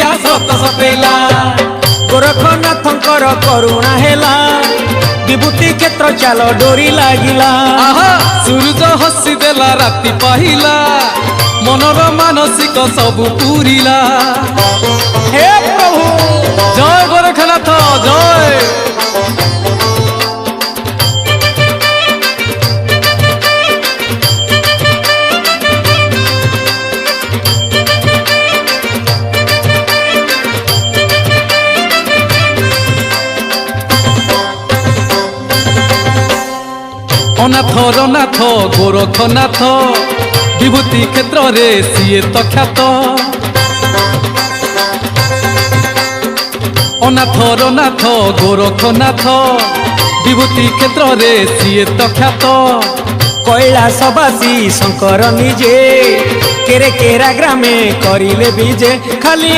दुनिया सत सतेला गोरखनाथंकर करुणा हेला विभूति क्षेत्र चाल डोरी लागिला सूरज हसी देला राति पाहिला मनर मानसिक सबु पूरिला हे प्रभु जय गोरखनाथ जय अनाथर नाथ गोरखनाथ विभूति क्षेत्र रे सीए तो ख्यात अनाथर नाथ गोरखनाथ विभूति क्षेत्र रे सीए तो ख्यात कैलासवासी शंकर निजे केरे केरा ग्रामे करिले बीजे खाली